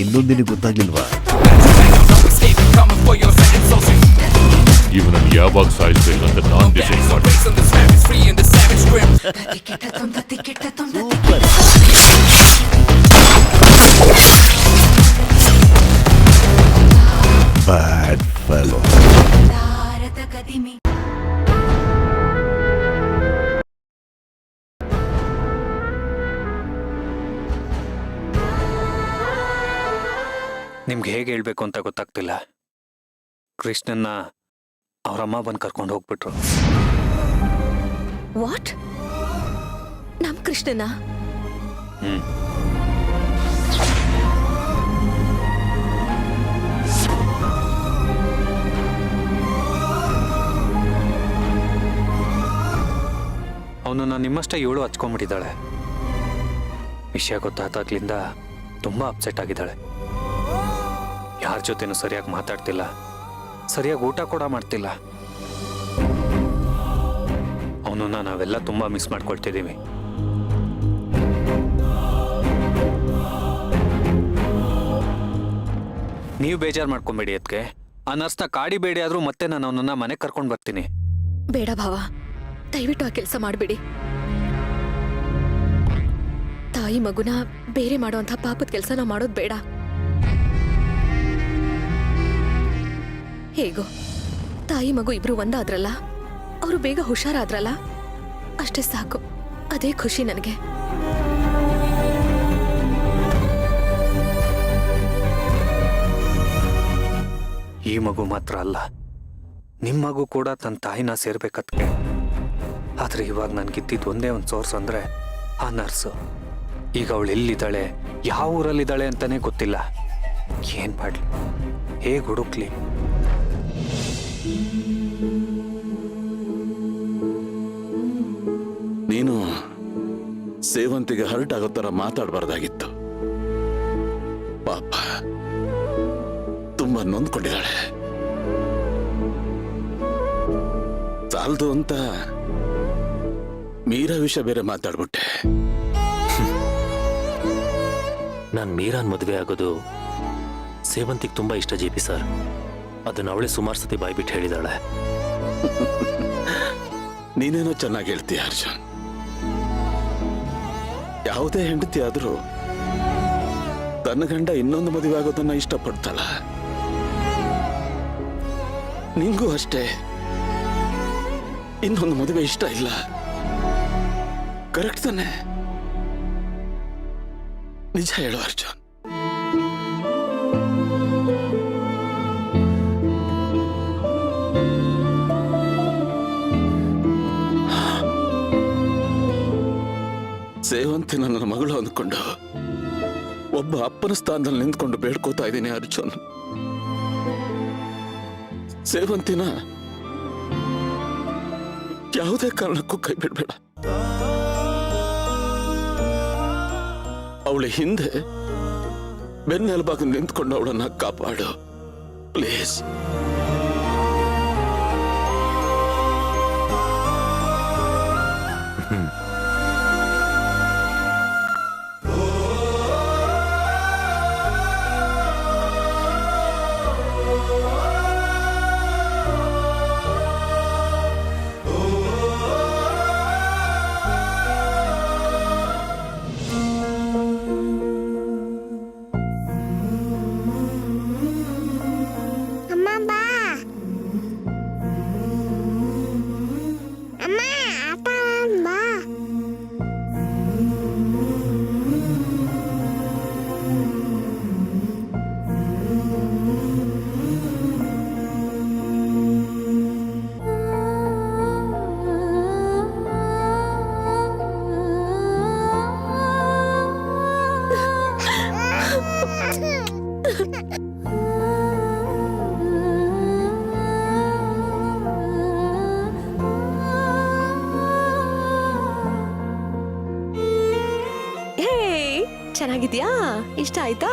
ಇನ್ನೊಂದಿನ ಗೊತ್ತಾಗ್ಲಿಲ್ವಾ? ಇವನನ್ನು ಯಾವಾಗ ಸಾಯಿಸಬೇಕು ಅಂತ ನಾನು ಡಿಸೈಡ್ ಮಾಡಿ. Bad fellow. ನಿಮ್ಗೆ ಹೇಗೆ ಹೇಳ್ಬೇಕು ಅಂತ ಗೊತ್ತಾಗ್ತಿಲ್ಲ. ಕೃಷ್ಣನ್ನ ಅವರಮ್ಮ ಬಂದು ಕರ್ಕೊಂಡು ಹೋಗ್ಬಿಟ್ರು. ವಾಟ್? ನಮ್ ಕೃಷ್ಣನ? ಅವನನ್ನ ನಿಮ್ಮಷ್ಟೇ ಇವಳು ಹಚ್ಕೊಂಡ್ಬಿಟ್ಟಿದ್ದಾಳೆ. ವಿಷಯ ಗೊತ್ತಾದಾಗ್ಲಿಂದ ತುಂಬಾ ಅಪ್ಸೆಟ್ ಆಗಿದ್ದಾಳೆ. ಯಾರ ಜೊತೆನೂ ಸರಿಯಾಗಿ ಮಾತಾಡ್ತಿಲ್ಲ, ಸರಿಯಾಗಿ ಊಟ ಕೂಡ ಮಾಡ್ತಿಲ್ಲ. ಅವನನ್ನ ನಾವೆಲ್ಲ ತುಂಬಾ ಮಿಸ್ ಮಾಡ್ಕೊಳ್ತಿದ್ದೀವಿ. ನೀವು ಬೇಜಾರು ಮಾಡ್ಕೊಂಬೇಡಿ. ಅದಕ್ಕೆ ಆ ನರ್ಸ್ನ ಕಾಡಿಬೇಡಿ ಆದ್ರೂ ಮತ್ತೆ ನಾನು ಅವನನ್ನ ಮನೆಗೆ ಕರ್ಕೊಂಡು ಬರ್ತೀನಿ. ಬೇಡ ಭಾವ, ದಯವಿಟ್ಟು ಆ ಕೆಲಸ ಮಾಡಬೇಡಿ. ತಾಯಿ ಮಗುನ ಬೇರೆ ಮಾಡುವಂಥ ಪಾಪದ ಕೆಲಸ ನಾವು ಮಾಡೋದು ಬೇಡ. ಹೇಗೋ ತಾಯಿ ಮಗು ಇಬ್ರು ಒಂದಾದ್ರಲ್ಲ, ಅವರು ಬೇಗ ಹುಷಾರಾದ್ರಲ್ಲ, ಅಷ್ಟೇ ಸಾಕು. ಅದೇ ಖುಷಿ ನನಗೆ. ಈ ಮಗು ಮಾತ್ರ ಅಲ್ಲ, ನಿಮ್ಮ ಮಗು ಕೂಡ ತನ್ನ ತಾಯಿನ ಸೇರ್ಬೇಕತ್ಗೆ. ಆದ್ರೆ ಇವಾಗ ನನ್ಗಿದ್ದಿದ್ದು ಒಂದೇ ಒಂದು ಸೋರ್ಸ್ ಅಂದ್ರೆ ಆ ನರ್ಸು. ಈಗ ಅವಳು ಎಲ್ಲಿದ್ದಾಳೆ, ಯಾವ ಊರಲ್ಲಿದ್ದಾಳೆ ಅಂತಾನೆ ಗೊತ್ತಿಲ್ಲ. ಏನ್ ಮಾಡ್ಲಿ, ಹೇಗೆ ಹುಡುಕ್ಲಿ? ನೀನು ಸೇವಂತಿಗೆ ಹರ್ಟ್ ಆಗೋ ಥರ ಮಾತಾಡಬಾರ್ದಾಗಿತ್ತು. ಪಾಪ ತುಂಬಾ ನೊಂದ್ಕೊಂಡಿದ್ದಾಳೆ. ಸಾಲದು ಅಂತ ಮೀರಾ ವಿಷಯ ಬೇರೆ ಮಾತಾಡ್ಬಿಟ್ಟೆ. ನಾನು ಮೀರಾನ್ ಮದುವೆ ಆಗೋದು ಸೇವಂತಿಗೆ ತುಂಬಾ ಇಷ್ಟ ಜೆ.ಪಿ. ಸರ್. ಅದನ್ನ ಅವಳೇ ಸುಮಾರು ಸತಿ ಬಾಯ್ಬಿಟ್ಟು ಹೇಳಿದಾಳೆ. ನೀನೇನೋ ಚೆನ್ನಾಗಿ ಹೇಳ್ತೀಯ ಅರ್ಜುನ್. ಯಾವುದೇ ಹೆಂಡತಿ ಆದ್ರೂ ತನ್ನ ಗಂಡ ಇನ್ನೊಂದು ಮದುವೆ ಆಗೋದನ್ನ ಇಷ್ಟಪಡ್ತಾಳ. ನಿಂಗೂ ಅಷ್ಟೇ ಇನ್ನೊಂದು ಮದುವೆ ಇಷ್ಟ ಇಲ್ಲ. ಕರೆಕ್ಟ್ ತಾನೆ? ನಿಜ ಹೇಳು ಅರ್ಜುನ್. ಸೇವಂತಿ ನನ್ನ ಮಗಳು ಅಂದ್ಕೊಂಡು ಒಬ್ಬ ಅಪ್ಪನ ಸ್ಥಾನದಲ್ಲಿ ನಿಂತ್ಕೊಂಡು ಬೇಡ್ಕೋತಾ ಇದ್ದೀನಿ ಅರ್ಜುನ್. ಸೇವಂತಿನ ಯಾವುದೇ ಕಾರಣಕ್ಕೂ ಕೈ ಬಿಡಬೇಡ. ಅವಳ ಹಿಂದೆ ಬೆನ್ನೆಲುಬಾಗಿ ನಿಂತ್ಕೊಂಡು ಅವಳನ್ನ ಕಾಪಾಡು ಪ್ಲೀಸ್. ಚೆನ್ನಾಗಿದ್ಯಾ? ಇಷ್ಟ ಆಯ್ತಾ?